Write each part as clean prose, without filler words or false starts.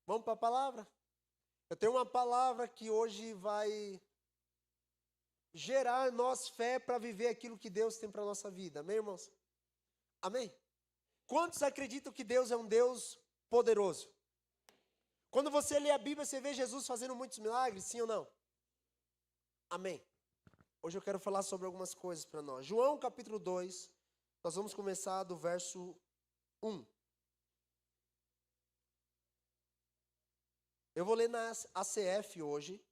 Vamos para a palavra? Eu tenho uma palavra que hoje vai gerar em nós fé para viver aquilo que Deus tem para a nossa vida. Amém, irmãos? Amém? Quantos acreditam que Deus é um Deus poderoso? Quando você lê a Bíblia, você vê Jesus fazendo muitos milagres, sim ou não? Amém. Hoje eu quero falar sobre algumas coisas para nós. João capítulo 2, nós vamos começar do verso 1. Eu vou ler na ACF hoje.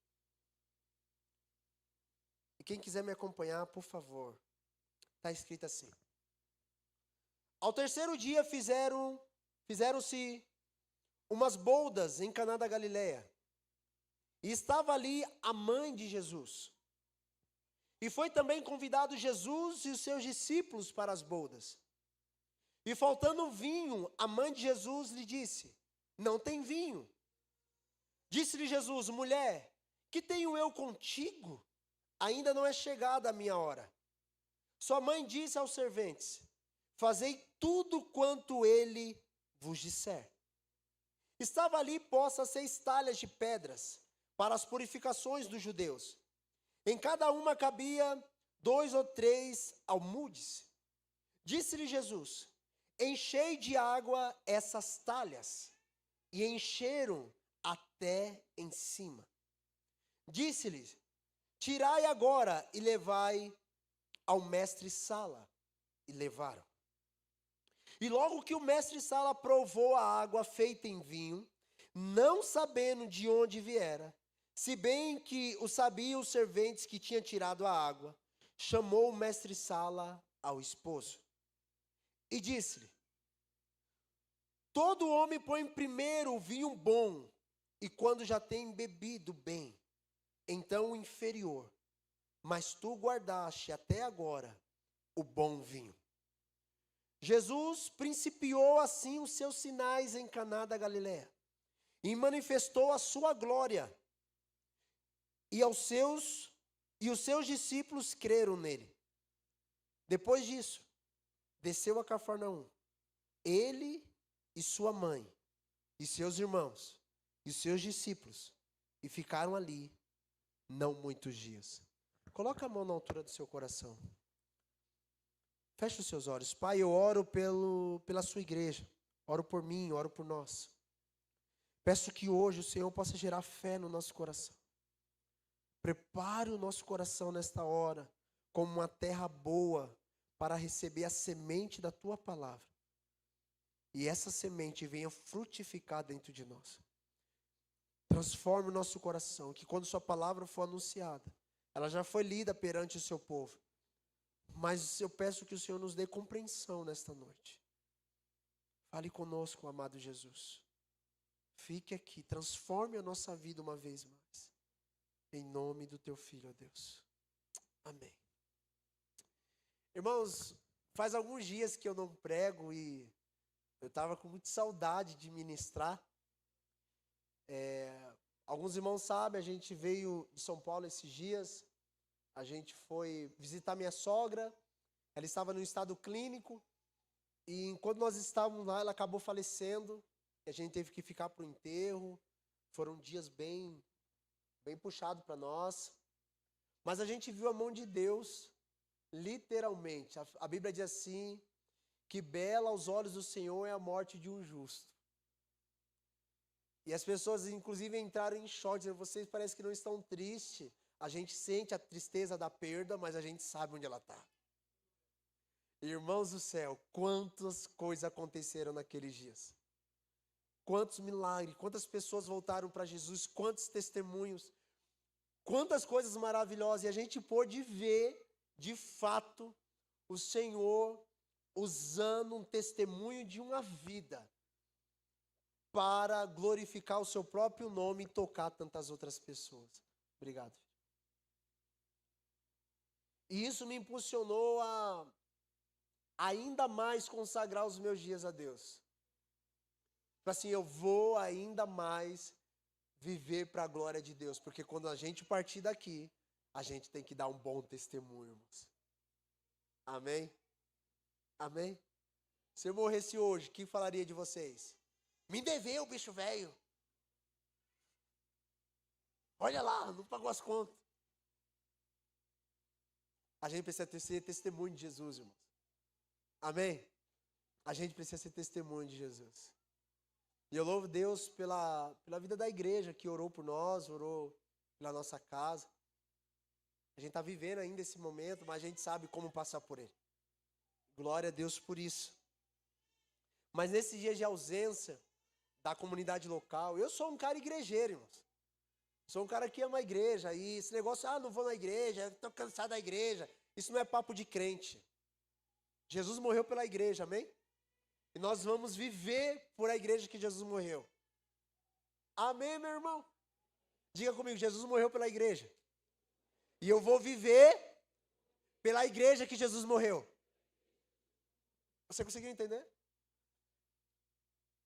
E quem quiser me acompanhar, por favor. Está escrito assim. Ao terceiro dia fizeram-se umas boldas em Caná da Galileia. E estava ali a mãe de Jesus. E foi também convidado Jesus e os seus discípulos para as boldas. E faltando vinho, a mãe de Jesus lhe disse: não tem vinho. Disse-lhe Jesus: mulher, que tenho eu contigo? Ainda não é chegada a minha hora. Sua mãe disse aos serventes: fazei tudo quanto ele vos disser. Estava ali posta 6 talhas de pedras para as purificações dos judeus. Em cada uma cabia 2 ou 3 almudes. Disse-lhe Jesus: enchei de água essas talhas. E encheram até em cima. Disse-lhes: tirai agora e levai ao mestre-sala. E levaram. E logo que o mestre-sala provou a água feita em vinho, não sabendo de onde viera, se bem que o sabiam os serventes que tinham tirado a água, chamou o mestre-sala ao esposo. E disse-lhe: todo homem põe primeiro o vinho bom, e quando já tem bebido bem, então o inferior. Mas tu guardaste até agora o bom vinho. Jesus principiou assim os seus sinais em Caná da Galileia, e manifestou a sua glória, e os seus discípulos creram nele. Depois disso, desceu a Cafarnaum, ele e sua mãe, e seus irmãos, e seus discípulos, e ficaram ali não muitos dias. Coloca a mão na altura do seu coração. Feche os seus olhos. Pai, eu oro pela sua igreja. Oro por mim, oro por nós. Peço que hoje o Senhor possa gerar fé no nosso coração. Prepare o nosso coração nesta hora como uma terra boa para receber a semente da tua palavra. E essa semente venha frutificar dentro de nós. Transforme o nosso coração, que quando sua palavra for anunciada, ela já foi lida perante o seu povo. Mas eu peço que o Senhor nos dê compreensão nesta noite. Fale conosco, amado Jesus. Fique aqui, transforme a nossa vida uma vez mais. Em nome do teu Filho, ó Deus. Amém. Irmãos, faz alguns dias que eu não prego e eu estava com muita saudade de ministrar. Alguns irmãos sabem, a gente veio de São Paulo esses dias. A gente foi visitar minha sogra, ela estava no estado clínico, e enquanto nós estávamos lá, ela acabou falecendo, e a gente teve que ficar para o enterro. Foram dias bem puxados para nós, mas a gente viu a mão de Deus, literalmente. A Bíblia diz assim, que bela aos olhos do Senhor é a morte de um justo. E as pessoas, inclusive, entraram em choque, dizendo: vocês parecem que não estão tristes. A gente sente a tristeza da perda, mas a gente sabe onde ela está. Irmãos do céu, quantas coisas aconteceram naqueles dias. Quantos milagres, quantas pessoas voltaram para Jesus, quantos testemunhos, quantas coisas maravilhosas. E a gente pôde ver, de fato, o Senhor usando um testemunho de uma vida para glorificar o seu próprio nome e tocar tantas outras pessoas. Obrigado. E isso me impulsionou a ainda mais consagrar os meus dias a Deus. Assim, eu vou ainda mais viver para a glória de Deus, porque quando a gente partir daqui, a gente tem que dar um bom testemunho, irmãos. Amém? Amém? Se eu morresse hoje, quem falaria de vocês? Me deveu, bicho velho. Olha lá, não pagou as contas. A gente precisa ser testemunho de Jesus, irmãos. Amém? A gente precisa ser testemunho de Jesus. E eu louvo Deus pela vida da igreja que orou por nós, orou pela nossa casa. A gente está vivendo ainda esse momento, mas a gente sabe como passar por ele. Glória a Deus por isso. Mas nesses dias de ausência da comunidade local, eu sou um cara igrejeiro, irmãos. Sou um cara que ama a igreja, e esse negócio, não vou na igreja, estou cansado da igreja. Isso não é papo de crente. Jesus morreu pela igreja, amém? E nós vamos viver por a igreja que Jesus morreu. Amém, meu irmão? Diga comigo, Jesus morreu pela igreja. E eu vou viver pela igreja que Jesus morreu. Você conseguiu entender?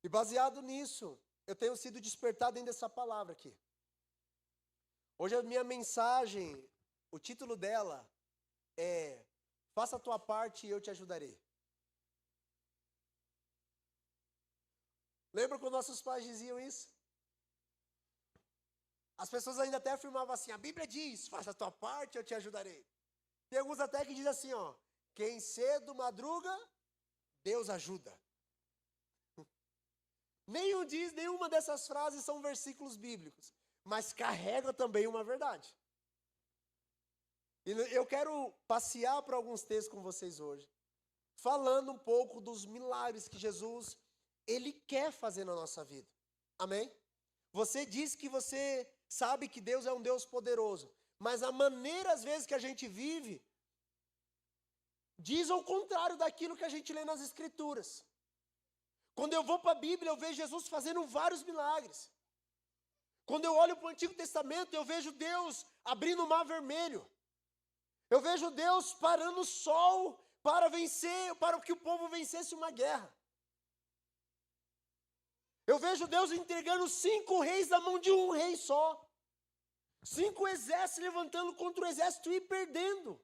E baseado nisso, eu tenho sido despertado dentro dessa palavra aqui. Hoje a minha mensagem, o título dela é: faça a tua parte e eu te ajudarei. Lembra quando nossos pais diziam isso? As pessoas ainda até afirmavam assim: a Bíblia diz, faça a tua parte e eu te ajudarei. Tem alguns até que dizem assim, quem cedo madruga, Deus ajuda. Nenhuma dessas frases são versículos bíblicos, mas carrega também uma verdade. E eu quero passear por alguns textos com vocês hoje, falando um pouco dos milagres que Jesus, ele quer fazer na nossa vida. Amém? Você diz que você sabe que Deus é um Deus poderoso, mas a maneira às vezes que a gente vive diz ao contrário daquilo que a gente lê nas Escrituras. Quando eu vou para a Bíblia, eu vejo Jesus fazendo vários milagres. Quando eu olho para o Antigo Testamento, eu vejo Deus abrindo o mar vermelho. Eu vejo Deus parando o sol para que o povo vencesse uma guerra. Eu vejo Deus entregando 5 reis na mão de um rei só. 5 exércitos levantando contra o exército e perdendo.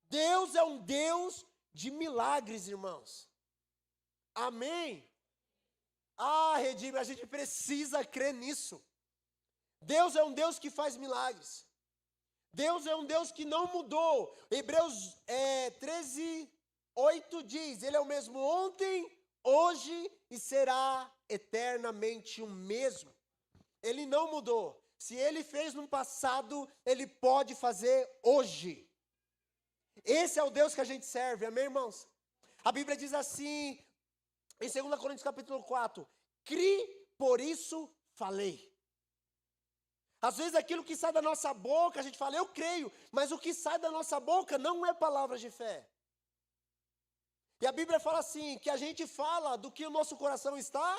Deus é um Deus de milagres, irmãos. Amém? Redime, a gente precisa crer nisso. Deus é um Deus que faz milagres. Deus é um Deus que não mudou. Hebreus 13:8 diz, Ele é o mesmo ontem, hoje e será eternamente o mesmo. Ele não mudou. Se Ele fez no passado, Ele pode fazer hoje. Esse é o Deus que a gente serve, amém, irmãos? A Bíblia diz assim, em 2 Coríntios capítulo 4, cri, por isso falei. Às vezes aquilo que sai da nossa boca, a gente fala, eu creio, mas o que sai da nossa boca não é palavras de fé. E a Bíblia fala assim, que a gente fala do que o nosso coração está.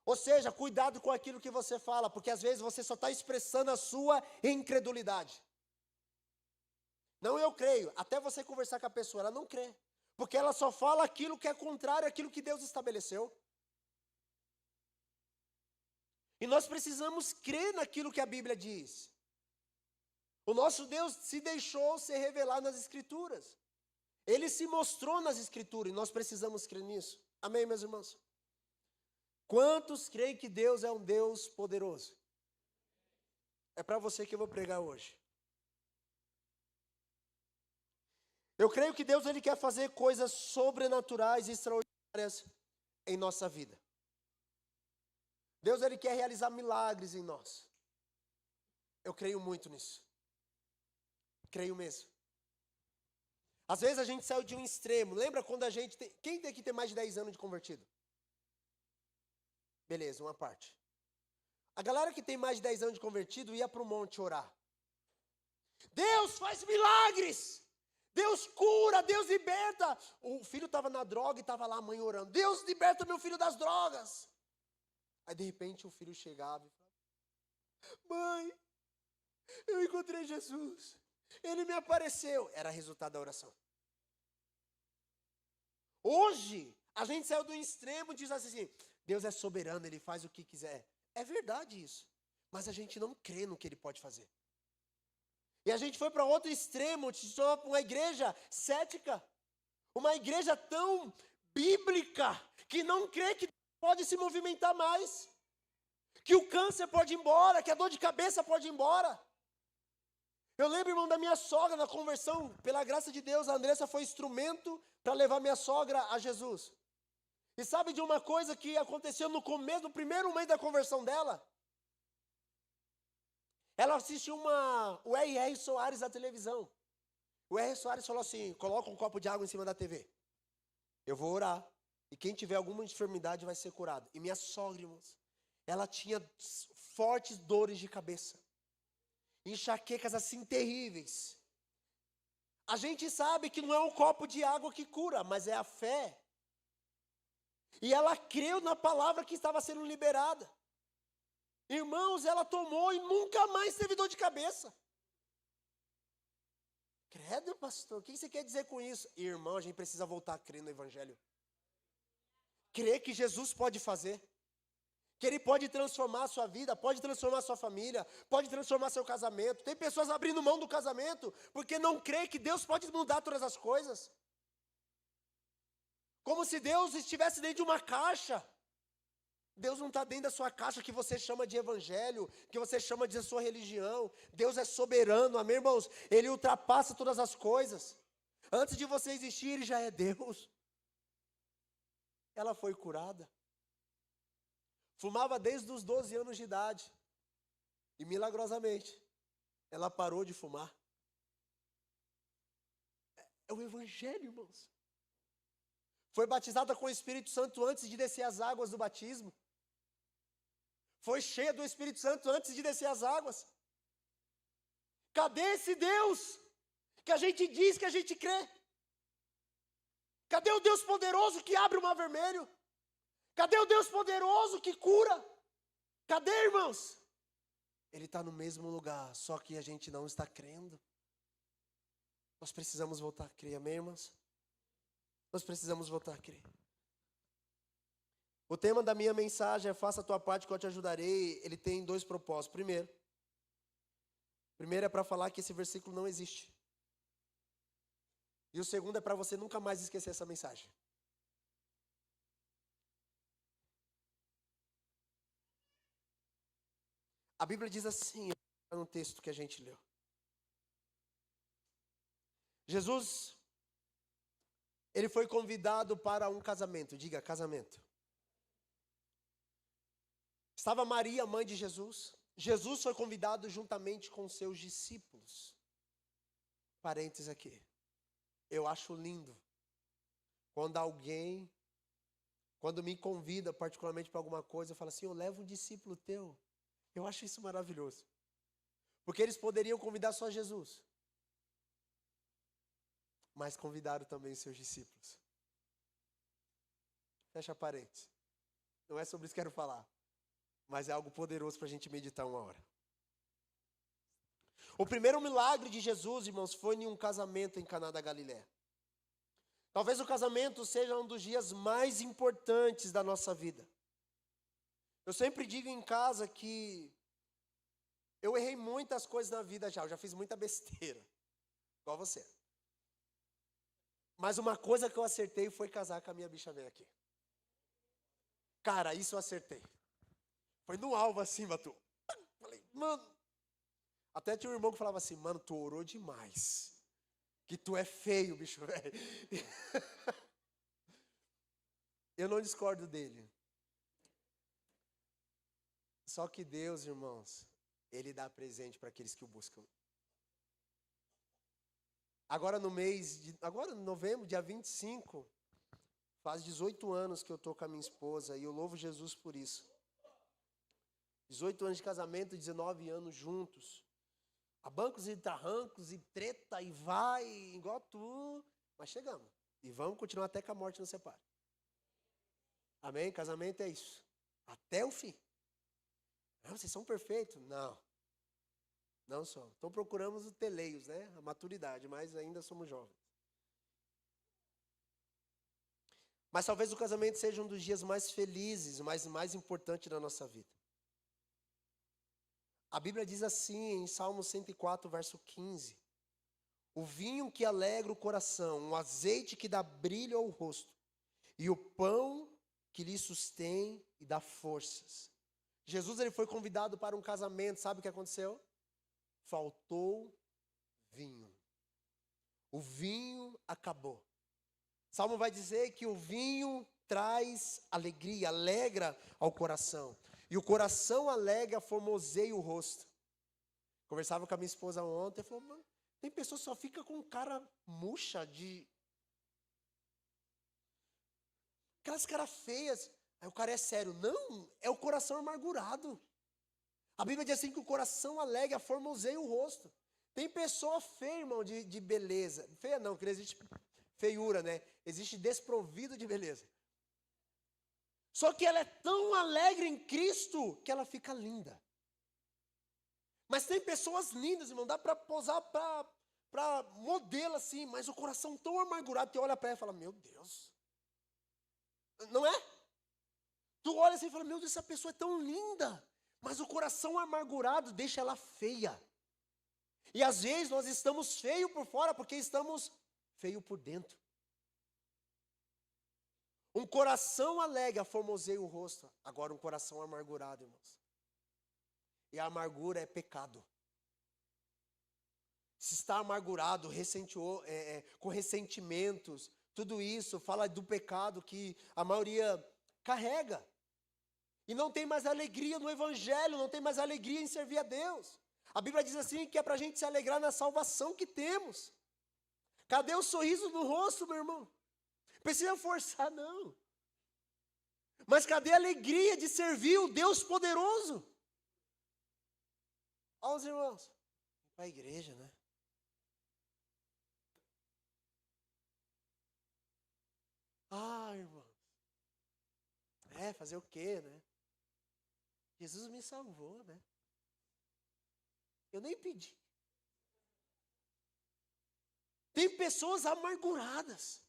Ou seja, cuidado com aquilo que você fala, porque às vezes você só está expressando a sua incredulidade. Não, eu creio, até você conversar com a pessoa, ela não crê. Porque ela só fala aquilo que é contrário àquilo que Deus estabeleceu. E nós precisamos crer naquilo que a Bíblia diz. O nosso Deus se deixou ser revelado nas Escrituras. Ele se mostrou nas Escrituras e nós precisamos crer nisso. Amém, meus irmãos? Quantos creem que Deus é um Deus poderoso? É para você que eu vou pregar hoje. Eu creio que Deus ele quer fazer coisas sobrenaturais e extraordinárias em nossa vida. Deus ele quer realizar milagres em nós. Eu creio muito nisso. Creio mesmo. Às vezes a gente saiu de um extremo. Lembra quando a gente tem... Quem tem que ter mais de 10 anos de convertido? Beleza, uma parte. A galera que tem mais de 10 anos de convertido ia para o monte orar. Deus faz milagres! Deus cura, Deus liberta. O filho estava na droga e estava lá a mãe orando. Deus liberta meu filho das drogas. Aí de repente o filho chegava e falava, mãe, eu encontrei Jesus. Ele me apareceu. Era resultado da oração. Hoje, a gente saiu do extremo e diz assim, Deus é soberano, Ele faz o que quiser. É verdade isso. Mas a gente não crê no que Ele pode fazer. E a gente foi para outro extremo, para uma igreja cética. Uma igreja tão bíblica, que não crê que pode se movimentar mais. que o câncer pode ir embora, que a dor de cabeça pode ir embora. Eu lembro, irmão, da minha sogra na conversão, pela graça de Deus, a Andressa foi instrumento para levar minha sogra a Jesus. E sabe de uma coisa que aconteceu no começo, no primeiro mês da conversão dela? Ela assistiu o R.R. Soares na televisão. O R.R. Soares falou assim, coloca um copo de água em cima da TV. Eu vou orar. E quem tiver alguma enfermidade vai ser curado. E minha sogra, irmãos, ela tinha fortes dores de cabeça. Enxaquecas assim terríveis. A gente sabe que não é um copo de água que cura, mas é a fé. E ela creu na palavra que estava sendo liberada. Irmãos, ela tomou e nunca mais teve dor de cabeça. Credo, pastor, o que você quer dizer com isso? Irmão, a gente precisa voltar a crer no Evangelho. Crer que Jesus pode fazer. Que Ele pode transformar a sua vida, pode transformar a sua família, pode transformar seu casamento. Tem pessoas abrindo mão do casamento porque não crê que Deus pode mudar todas as coisas. Como se Deus estivesse dentro de uma caixa. Deus não está dentro da sua caixa que você chama de evangelho, que você chama de sua religião. Deus é soberano, amém, irmãos? Ele ultrapassa todas as coisas. Antes de você existir, Ele já é Deus. Ela foi curada. Fumava desde os 12 anos de idade. E milagrosamente, ela parou de fumar. É o evangelho, irmãos. Foi batizada com o Espírito Santo antes de descer as águas do batismo. Foi cheia do Espírito Santo antes de descer as águas. Cadê esse Deus que a gente diz que a gente crê? Cadê o Deus poderoso que abre o mar vermelho? Cadê o Deus poderoso que cura? Cadê, irmãos? Ele está no mesmo lugar, só que a gente não está crendo. Nós precisamos voltar a crer, amém, irmãos? Nós precisamos voltar a crer. O tema da minha mensagem é faça a tua parte que eu te ajudarei. Ele tem dois propósitos. Primeiro é para falar que esse versículo não existe. E o segundo é para você nunca mais esquecer essa mensagem. A Bíblia diz assim, no texto que a gente leu. Jesus, ele foi convidado para um casamento. Diga, casamento. Estava Maria, mãe de Jesus. Jesus foi convidado juntamente com seus discípulos. Parênteses aqui. Eu acho lindo quando me convida particularmente para alguma coisa, eu falo assim, eu levo um discípulo teu. Eu acho isso maravilhoso. Porque eles poderiam convidar só Jesus. Mas convidaram também seus discípulos. Fecha parênteses. Não é sobre isso que eu quero falar. Mas é algo poderoso para a gente meditar uma hora. O primeiro milagre de Jesus, irmãos, foi em um casamento em Caná da Galileia. Talvez o casamento seja um dos dias mais importantes da nossa vida. Eu sempre digo em casa que eu errei muitas coisas na vida já. Eu já fiz muita besteira. Igual você. Mas uma coisa que eu acertei foi casar com a minha bicha velha aqui. Cara, isso eu acertei. Foi no alvo assim, Batu. Falei, mano. Até tinha um irmão que falava assim, mano, tu orou demais. Que tu é feio, bicho velho. Eu não discordo dele. Só que Deus, irmãos, Ele dá presente para aqueles que o buscam. Agora em novembro, dia 25, faz 18 anos que eu estou com a minha esposa e eu louvo Jesus por isso. 18 anos de casamento, 19 anos juntos. A bancos e tarrancos e treta e vai, igual tu. Mas chegamos. E vamos continuar até que a morte nos separe. Amém? Casamento é isso. Até o fim. Ah, vocês são perfeitos? Não. Não são. Então procuramos os teleios, né? A maturidade, mas ainda somos jovens. Mas talvez o casamento seja um dos dias mais felizes, mais importante da nossa vida. A Bíblia diz assim em Salmo 104, verso 15. O vinho que alegra o coração, o azeite que dá brilho ao rosto, e o pão que lhe sustém e dá forças. Jesus ele foi convidado para um casamento, sabe o que aconteceu? Faltou vinho. O vinho acabou. Salmo vai dizer que o vinho traz alegria, alegra ao coração. E o coração alegre formoseia o rosto. Conversava com a minha esposa ontem, falou, mano, tem pessoas que só ficam com cara murcha de... Aquelas caras feias. Aí o cara é sério. Não, é o coração amargurado. A Bíblia diz assim que o coração alegre formoseia o rosto. Tem pessoa feia, irmão, de beleza. Feia não, porque não existe feiura, né? Existe desprovido de beleza. Só que ela é tão alegre em Cristo que ela fica linda. Mas tem pessoas lindas, irmão, dá para posar para modelo assim, mas o coração tão amargurado que olha para ela e fala, meu Deus. Não é? Tu olha assim e fala, meu Deus, essa pessoa é tão linda. Mas o coração amargurado deixa ela feia. E às vezes nós estamos feios por fora porque estamos feios por dentro. Um coração alegre formoseia o rosto. Agora um coração amargurado, irmãos. E a amargura é pecado. Se está amargurado, com ressentimentos, tudo isso fala do pecado que a maioria carrega. E não tem mais alegria no Evangelho, não tem mais alegria em servir a Deus. A Bíblia diz assim que é para a gente se alegrar na salvação que temos. Cadê o sorriso no rosto, meu irmão? Precisa forçar, não. Mas cadê a alegria de servir o Deus poderoso? Olha os irmãos. Para a igreja, né? Ah, irmãos. Fazer o quê, né? Jesus me salvou, né? Eu nem pedi. Tem pessoas amarguradas,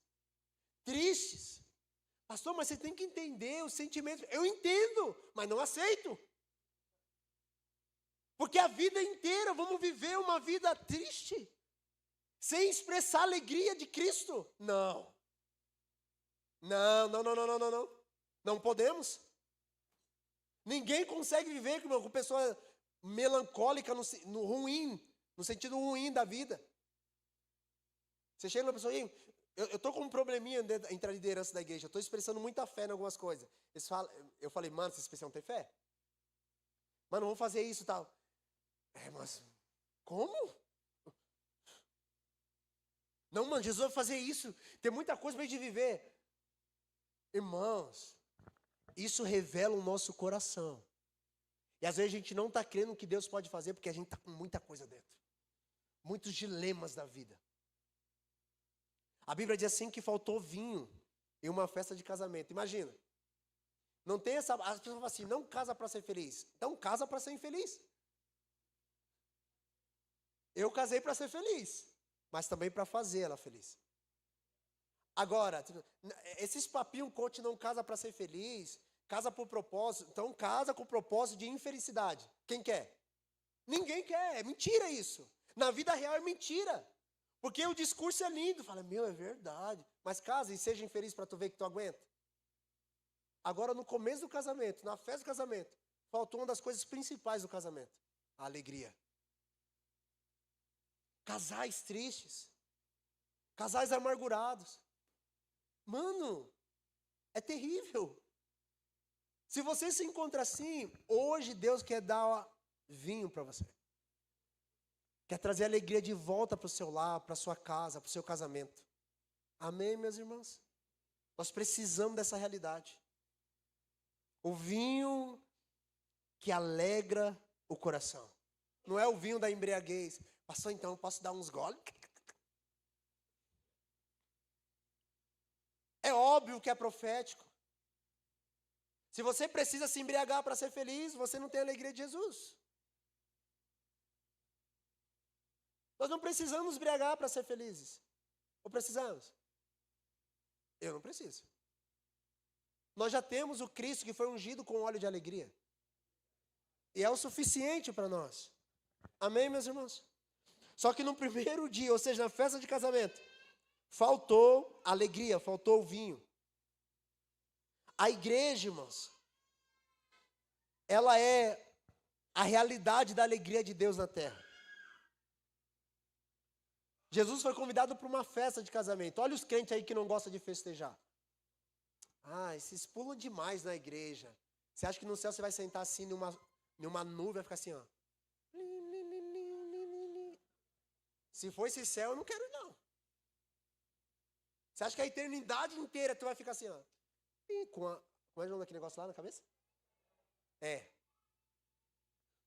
tristes. Pastor, mas você tem que entender os sentimentos. Eu entendo, mas não aceito. Porque a vida inteira vamos viver uma vida triste, sem expressar a alegria de Cristo. Não. Não. Não podemos. Ninguém consegue viver com pessoa melancólica no ruim, no sentido ruim da vida. Você chega na pessoa, eu estou com um probleminha entre a liderança da igreja, eu estou expressando muita fé em algumas coisas. Eu falei, mano, vocês precisam ter fé? Mano, vamos fazer isso e tal. Mas como? Não, mano, Jesus vai fazer isso. Tem muita coisa para a gente viver. Irmãos, isso revela o nosso coração. E às vezes a gente não está crendo no que Deus pode fazer porque a gente está com muita coisa dentro. Muitos dilemas da vida. A Bíblia diz assim que faltou vinho em uma festa de casamento. Imagina. Não tem essa... As pessoas falam assim, não casa para ser feliz. Então casa para ser infeliz. Eu casei para ser feliz, mas também para fazer ela feliz. Agora, esses papinhos coach não casa para ser feliz, casa por propósito, então casa com o propósito de infelicidade. Quem quer? Ninguém quer, é mentira isso. Na vida real é mentira. Porque o discurso é lindo, fala, meu, é verdade. Mas casa e seja infeliz para tu ver que tu aguenta. Agora no começo do casamento, na festa do casamento, faltou uma das coisas principais do casamento, a alegria. Casais tristes, casais amargurados. Mano, é terrível. Se você se encontra assim, hoje Deus quer dar vinho para você. Quer trazer alegria de volta para o seu lar, para a sua casa, para o seu casamento. Amém, meus irmãos? Nós precisamos dessa realidade. O vinho que alegra o coração. Não é o vinho da embriaguez. Pastor, então eu posso dar uns goles? É óbvio que é profético. Se você precisa se embriagar para ser feliz, você não tem a alegria de Jesus. Nós não precisamos embriagar para ser felizes. Ou precisamos? Eu não preciso. Nós já temos o Cristo que foi ungido com óleo de alegria. E é o suficiente para nós. Amém, meus irmãos? Só que no primeiro dia, ou seja, na festa de casamento, faltou alegria, faltou o vinho. A igreja, irmãos, ela é a realidade da alegria de Deus na terra. Jesus foi convidado para uma festa de casamento. Olha os crentes aí que não gostam de festejar. Ah, esses pulam demais na igreja. Você acha que no céu você vai sentar assim numa nuvem, vai ficar assim, ó. Se for esse céu, eu não quero não. Você acha que a eternidade inteira tu vai ficar assim, ó. Como é o nome daquele negócio lá na cabeça?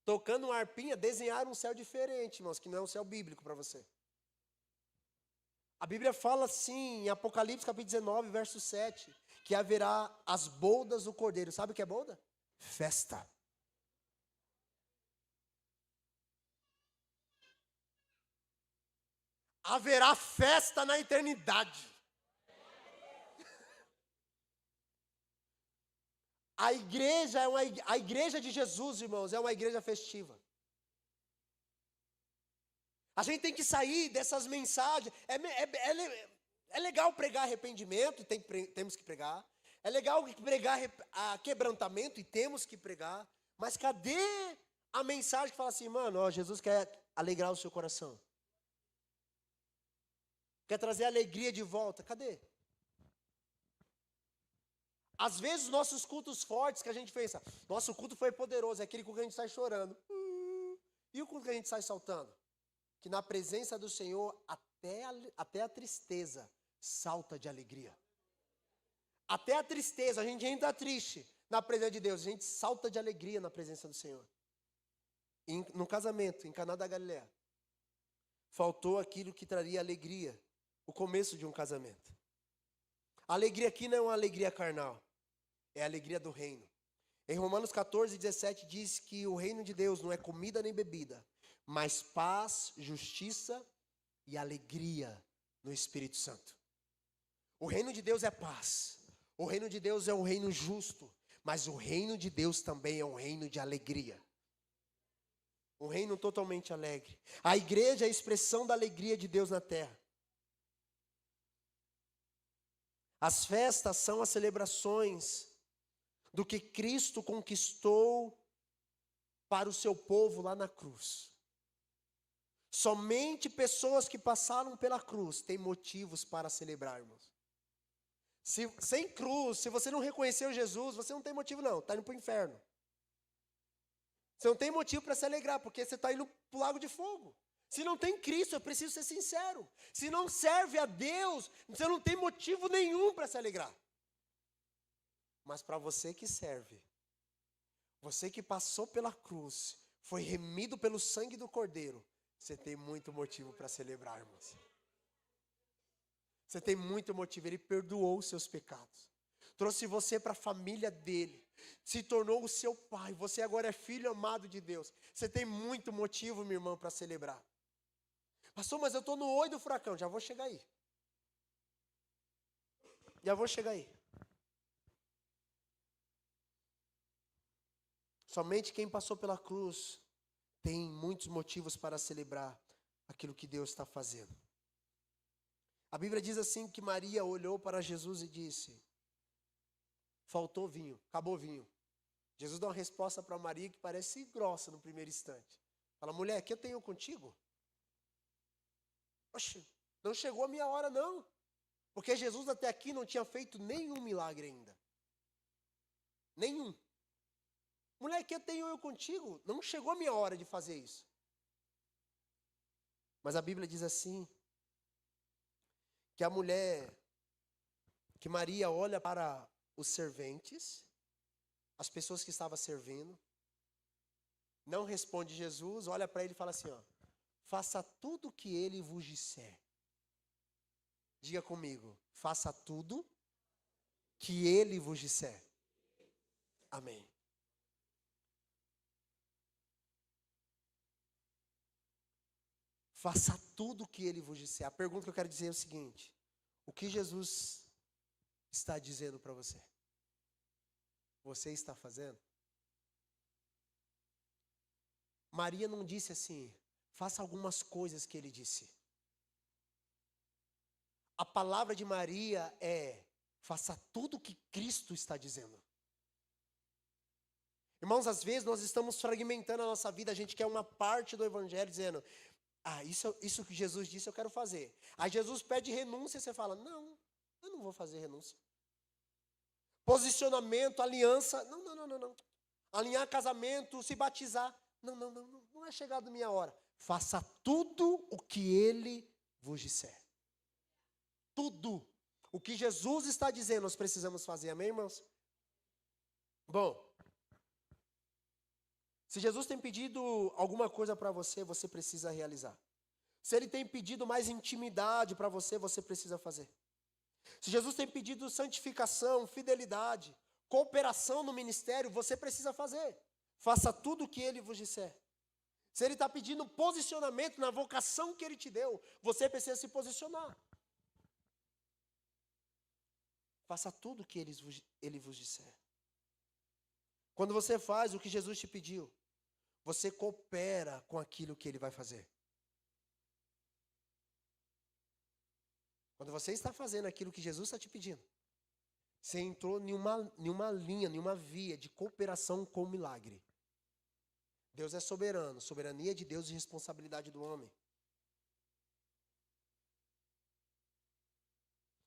Tocando uma harpinha, desenhar um céu diferente, irmãos, que não é um céu bíblico para você. A Bíblia fala assim, em Apocalipse capítulo 19, verso 7, que haverá as bodas do Cordeiro. Sabe o que é boda? Festa. Haverá festa na eternidade. A igreja de Jesus, irmãos, é uma igreja festiva. A gente tem que sair dessas mensagens. É legal pregar arrependimento, e temos que pregar. É legal pregar quebrantamento, e temos que pregar. Mas cadê a mensagem que fala assim, mano, ó, Jesus quer alegrar o seu coração? Quer trazer alegria de volta? Cadê? Às vezes, nossos cultos fortes que a gente pensa, nosso culto foi poderoso, é aquele culto que a gente sai chorando. E o culto que a gente sai saltando? Que na presença do Senhor, até a tristeza salta de alegria. Até a tristeza, a gente entra triste na presença de Deus, a gente salta de alegria na presença do Senhor. No casamento, em Caná da Galileia, faltou aquilo que traria alegria, o começo de um casamento. A alegria aqui não é uma alegria carnal, é a alegria do reino. Em Romanos 14, 17 diz que o reino de Deus não é comida nem bebida, mas paz, justiça e alegria no Espírito Santo. O reino de Deus é paz. O reino de Deus é um reino justo, mas o reino de Deus também é um reino de alegria. Um reino totalmente alegre. A igreja é a expressão da alegria de Deus na terra. As festas são as celebrações do que Cristo conquistou para o seu povo lá na cruz. Somente pessoas que passaram pela cruz têm motivos para celebrar, irmãos. Sem cruz, se você não reconheceu Jesus, você não tem motivo não, está indo para o inferno. Você não tem motivo para se alegrar, porque você está indo para o lago de fogo. Se não tem Cristo, eu preciso ser sincero. Se não serve a Deus, você não tem motivo nenhum para se alegrar. Mas para você que serve, você que passou pela cruz, foi remido pelo sangue do Cordeiro, você tem muito motivo para celebrar, irmãos. Você tem muito motivo, Ele perdoou os seus pecados. Trouxe você para a família dEle. Se tornou o seu pai, você agora é filho amado de Deus. Você tem muito motivo, minha irmã, para celebrar. Pastor, mas eu estou no olho do furacão, já vou chegar aí. Já vou chegar aí. Somente quem passou pela cruz tem muitos motivos para celebrar aquilo que Deus está fazendo. A Bíblia diz assim que Maria olhou para Jesus e disse, faltou vinho, acabou o vinho. Jesus dá uma resposta para Maria que parece grossa no primeiro instante. Fala, mulher, que eu tenho contigo? Oxe, não chegou a minha hora não. Porque Jesus até aqui não tinha feito nenhum milagre ainda. Nenhum. Mulher, que eu tenho eu contigo? Não chegou a minha hora de fazer isso. Mas a Bíblia diz assim, que a mulher, que Maria olha para os serventes, as pessoas que estavam servindo, não responde Jesus, olha para ele e fala assim, ó, faça tudo o que ele vos disser. Diga comigo, faça tudo que ele vos disser. Amém. Faça tudo o que ele vos disser. A pergunta que eu quero dizer é o seguinte, o que Jesus está dizendo para você? Você está fazendo? Maria não disse assim, faça algumas coisas que ele disse. A palavra de Maria é, faça tudo o que Cristo está dizendo. Irmãos, às vezes nós estamos fragmentando a nossa vida, a gente quer uma parte do evangelho dizendo, isso que Jesus disse eu quero fazer. Aí Jesus pede renúncia e você fala, não, eu não vou fazer renúncia. Posicionamento, aliança, não. Alinhar casamento, se batizar, não é chegado minha hora. Faça tudo o que Ele vos disser. Tudo. O que Jesus está dizendo, nós precisamos fazer, amém, irmãos? Bom, se Jesus tem pedido alguma coisa para você, você precisa realizar. Se Ele tem pedido mais intimidade para você, você precisa fazer. Se Jesus tem pedido santificação, fidelidade, cooperação no ministério, você precisa fazer. Faça tudo o que Ele vos disser. Se Ele está pedindo posicionamento na vocação que Ele te deu, você precisa se posicionar. Faça tudo o que Ele vos disser. Quando você faz o que Jesus te pediu, você coopera com aquilo que Ele vai fazer. Quando você está fazendo aquilo que Jesus está te pedindo, você entrou em uma linha, em uma via de cooperação com o milagre. Deus é soberano, soberania de Deus e responsabilidade do homem.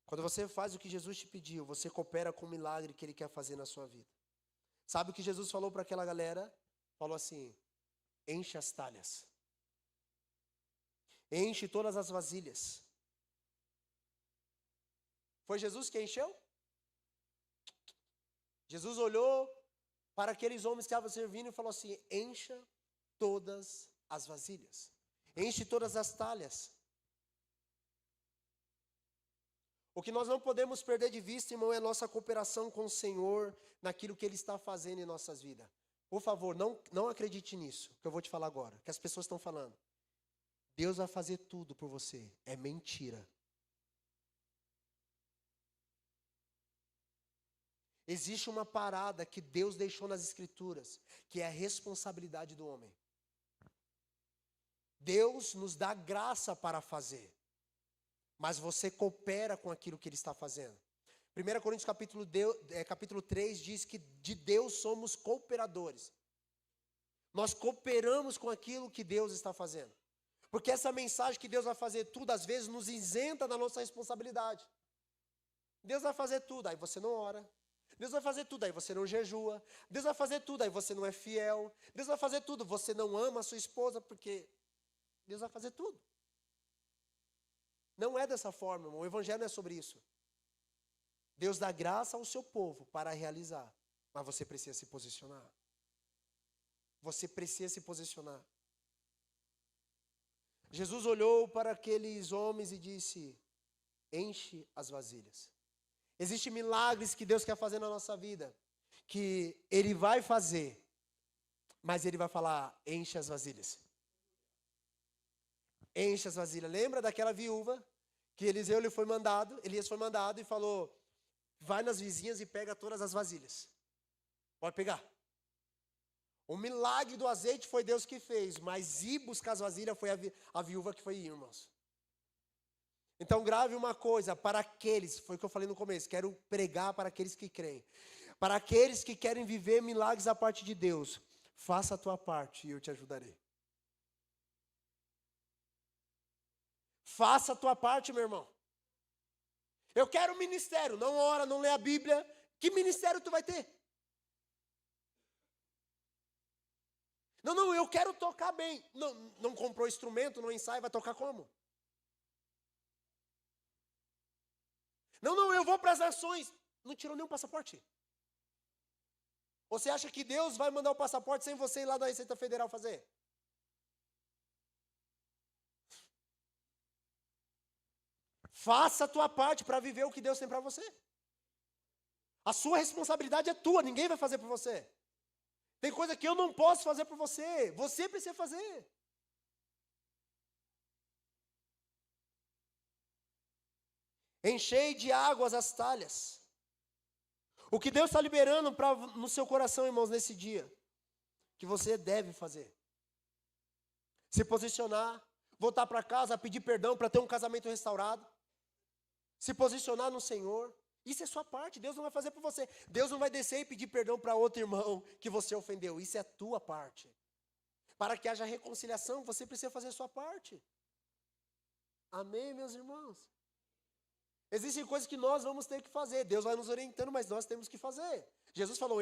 Quando você faz o que Jesus te pediu, você coopera com o milagre que Ele quer fazer na sua vida. Sabe o que Jesus falou para aquela galera? Falou assim, enche as talhas. Enche todas as vasilhas. Foi Jesus que encheu? Jesus olhou para aqueles homens que estavam servindo e falou assim, encha todas as vasilhas. Enche todas as talhas. O que nós não podemos perder de vista, irmão, é a nossa cooperação com o Senhor naquilo que Ele está fazendo em nossas vidas. Por favor, não acredite nisso, que eu vou te falar agora, que as pessoas estão falando. Deus vai fazer tudo por você. É mentira. Existe uma parada que Deus deixou nas Escrituras, que é a responsabilidade do homem. Deus nos dá graça para fazer, mas você coopera com aquilo que Ele está fazendo. 1 Coríntios capítulo 3 diz que de Deus somos cooperadores. Nós cooperamos com aquilo que Deus está fazendo. Porque essa mensagem que Deus vai fazer tudo, às vezes nos isenta da nossa responsabilidade. Deus vai fazer tudo, aí você não ora. Deus vai fazer tudo, aí você não jejua. Deus vai fazer tudo, aí você não é fiel. Deus vai fazer tudo, você não ama a sua esposa, porque Deus vai fazer tudo. Não é dessa forma, irmão. O evangelho não é sobre isso. Deus dá graça ao seu povo para realizar, mas você precisa se posicionar. Você precisa se posicionar. Jesus olhou para aqueles homens e disse, enche as vasilhas. Existem milagres que Deus quer fazer na nossa vida, que Ele vai fazer, mas Ele vai falar, enche as vasilhas. Enche as vasilhas. Lembra daquela viúva que Elias foi mandado e falou, vai nas vizinhas e pega todas as vasilhas. Pode pegar. O milagre do azeite foi Deus que fez, mas ir buscar as vasilhas foi a viúva que foi ir, irmãos. Então grave uma coisa, para aqueles, foi o que eu falei no começo, quero pregar para aqueles que creem. Para aqueles que querem viver milagres da parte de Deus, faça a tua parte e eu te ajudarei. Faça a tua parte, meu irmão. Eu quero ministério, não ora, não lê a Bíblia. Que ministério tu vai ter? Não, eu quero tocar bem. Não comprou instrumento, não ensaia, vai tocar como? Não, eu vou para as nações. Não tirou nenhum passaporte. Você acha que Deus vai mandar o passaporte sem você ir lá da Receita Federal fazer? Faça a tua parte para viver o que Deus tem para você. A sua responsabilidade é tua, ninguém vai fazer por você. Tem coisa que eu não posso fazer por você, você precisa fazer. Enchei de águas as talhas. O que Deus está liberando no seu coração, irmãos, nesse dia, que você deve fazer. Se posicionar, voltar para casa, pedir perdão para ter um casamento restaurado. Se posicionar no Senhor Isso é sua parte, Deus não vai fazer por você. Deus não vai descer e pedir perdão para outro irmão que você ofendeu. Isso é a tua parte. Para que haja reconciliação, você precisa fazer a sua parte. Amém, meus irmãos? Existem coisas que nós vamos ter que fazer. Deus vai nos orientando, mas nós temos que fazer. Jesus falou,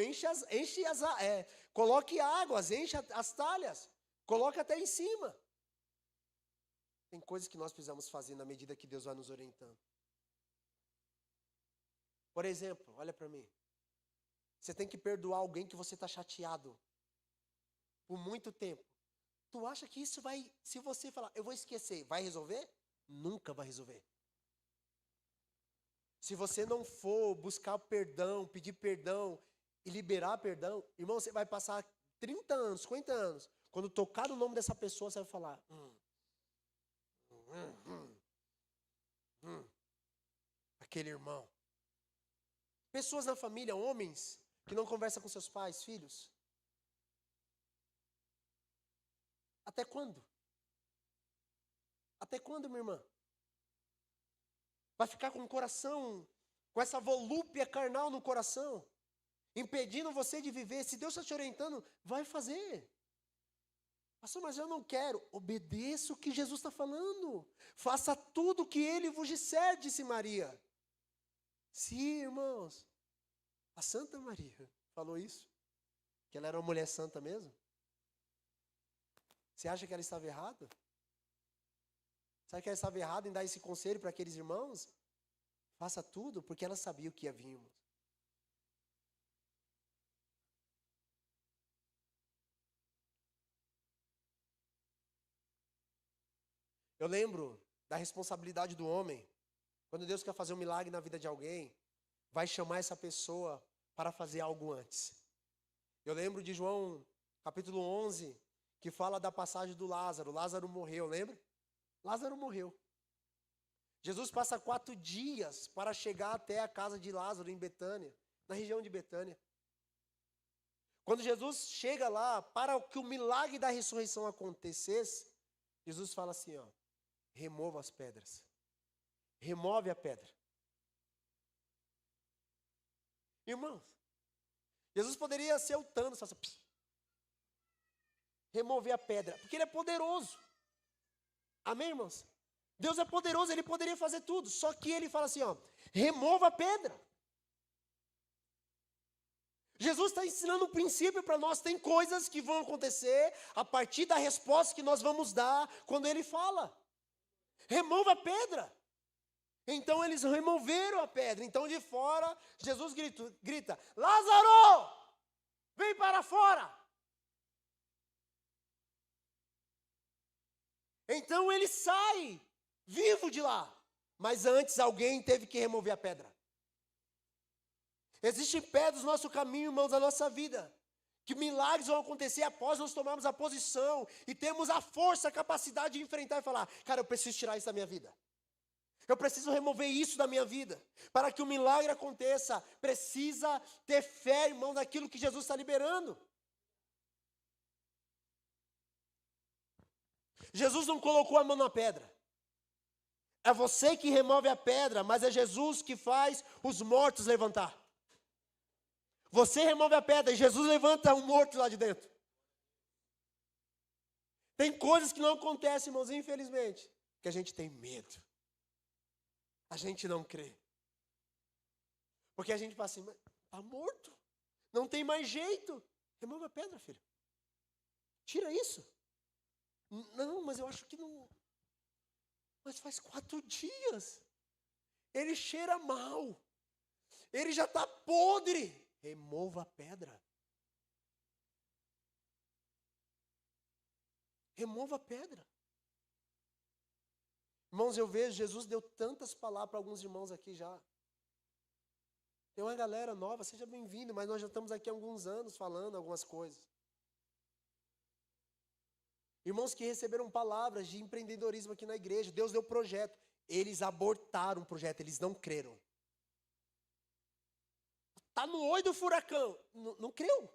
coloque águas, enche as talhas. Coloque até em cima. Tem coisas que nós precisamos fazer na medida que Deus vai nos orientando. Por exemplo, olha para mim. Você tem que perdoar alguém que você está chateado por muito tempo. Tu acha que isso vai, se você falar, eu vou esquecer, vai resolver? Nunca vai resolver. Se você não for buscar perdão, pedir perdão e liberar perdão, irmão, você vai passar 30 anos, 50 anos. Quando tocar o nome dessa pessoa, você vai falar, aquele irmão. Pessoas na família, homens, que não conversam com seus pais, filhos. Até quando? Até quando, minha irmã? Vai ficar com o coração, com essa volúpia carnal no coração, impedindo você de viver. Se Deus está te orientando, vai fazer. Pastor, mas eu não quero. Obedeça o que Jesus está falando. Faça tudo o que Ele vos disser, disse Maria. Sim, irmãos. A Santa Maria falou isso. Que ela era uma mulher santa mesmo. Você acha que ela estava errada? Sabe que ela estava errada em dar esse conselho para aqueles irmãos? Faça tudo, porque ela sabia o que ia vir. Eu lembro da responsabilidade do homem. Quando Deus quer fazer um milagre na vida de alguém, vai chamar essa pessoa para fazer algo antes. Eu lembro de João, capítulo 11, que fala da passagem do Lázaro. Lázaro morreu, lembra? Lázaro morreu. Jesus passa 4 dias para chegar até a casa de Lázaro em Betânia, na região de Betânia. Quando Jesus chega lá, para que o milagre da ressurreição acontecesse, Jesus fala assim, ó, remova as pedras. Remove a pedra. Irmãos, Jesus poderia ser o Thanos, assim, remover a pedra, porque Ele é poderoso. Amém, irmãos? Deus é poderoso, Ele poderia fazer tudo, só que Ele fala assim, ó, remova a pedra. Jesus está ensinando um princípio para nós, tem coisas que vão acontecer a partir da resposta que nós vamos dar quando Ele fala. Remova a pedra. Então eles removeram a pedra. Então de fora, Jesus grita, Lázaro, vem para fora. Então ele sai vivo de lá. Mas antes alguém teve que remover a pedra. Existem pedras no nosso caminho, irmãos, da nossa vida. Que milagres vão acontecer após nós tomarmos a posição e temos a força, a capacidade de enfrentar e falar, cara, eu preciso tirar isso da minha vida. Eu preciso remover isso da minha vida. Para que o milagre aconteça, precisa ter fé, irmão, naquilo que Jesus está liberando. Jesus não colocou a mão na pedra. É você que remove a pedra, mas é Jesus que faz os mortos levantar. Você remove a pedra e Jesus levanta um morto lá de dentro. Tem coisas que não acontecem, irmãos, infelizmente, que a gente tem medo. A gente não crê. Porque a gente fala assim, mas está morto. Não tem mais jeito. Remove a pedra, filho. Tira isso. Não, mas eu acho que não. Mas faz 4 dias. Ele cheira mal. Ele já está podre. Remova a pedra. Remova a pedra. Irmãos, eu vejo, Jesus deu tantas palavras para alguns irmãos aqui já. Tem uma galera nova, seja bem-vindo, mas nós já estamos aqui há alguns anos falando algumas coisas. Irmãos que receberam palavras de empreendedorismo aqui na igreja, Deus deu projeto. Eles abortaram o projeto, eles não creram. Está no olho do furacão, não creu.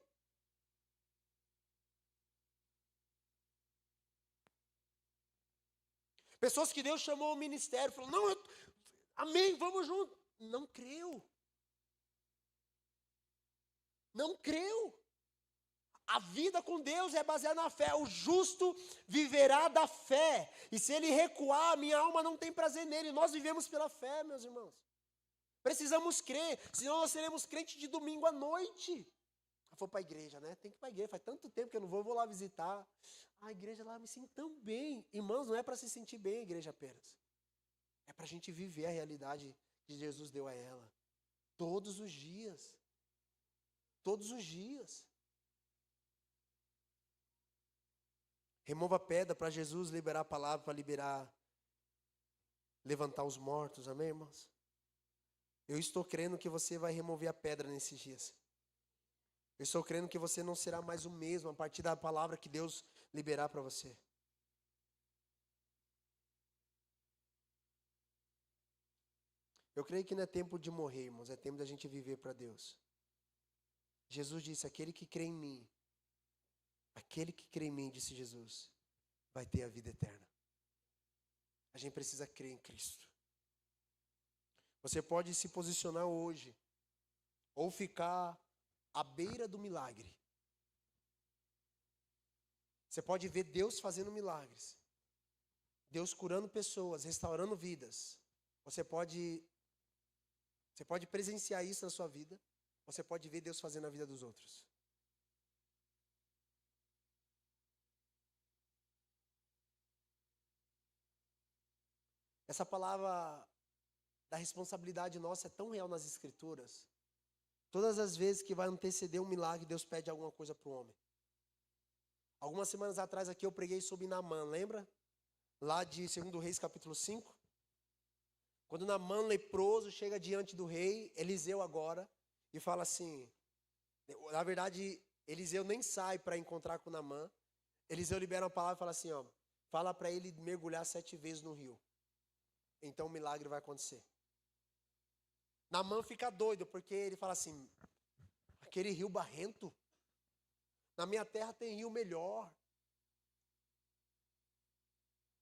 Pessoas que Deus chamou ao ministério, falou, não, amém, vamos junto. Não creu. não creu. A vida com Deus é baseada na fé. O justo viverá da fé. E se ele recuar, minha alma não tem prazer nele. Nós vivemos pela fé, meus irmãos. Precisamos crer, senão nós seremos crentes de domingo à noite. Eu vou para a igreja, né? Tem que ir para a igreja. Faz tanto tempo que eu não vou lá visitar. A igreja lá me sinto tão bem. Irmãos, não é para se sentir bem a igreja apenas. É para a gente viver a realidade que Jesus deu a ela. Todos os dias. Todos os dias. Remova a pedra para Jesus liberar a palavra, para levantar os mortos, amém, irmãos? Eu estou crendo que você vai remover a pedra nesses dias. Eu estou crendo que você não será mais o mesmo a partir da palavra que Deus liberar para você. Eu creio que não é tempo de morrer, irmãos, é tempo da gente viver para Deus. Jesus disse, aquele que crê em mim, disse Jesus, vai ter a vida eterna. A gente precisa crer em Cristo. Você pode se posicionar hoje, ou ficar à beira do milagre. Você pode ver Deus fazendo milagres. Deus curando pessoas, restaurando vidas. Você pode presenciar isso na sua vida. Você pode ver Deus fazendo na vida dos outros. Essa palavra da responsabilidade nossa é tão real nas Escrituras. Todas as vezes que vai anteceder um milagre, Deus pede alguma coisa para o homem. Algumas semanas atrás aqui eu preguei sobre Naamã, lembra? Lá de 2 Reis capítulo 5. Quando Naamã leproso chega diante do rei, Eliseu agora, e fala assim, na verdade, Eliseu nem sai para encontrar com Naamã. Eliseu libera uma palavra e fala assim, ó, fala para ele mergulhar 7 vezes no rio. Então o milagre vai acontecer. Naamã fica doido, porque ele fala assim, aquele rio barrento, na minha terra tem rio melhor.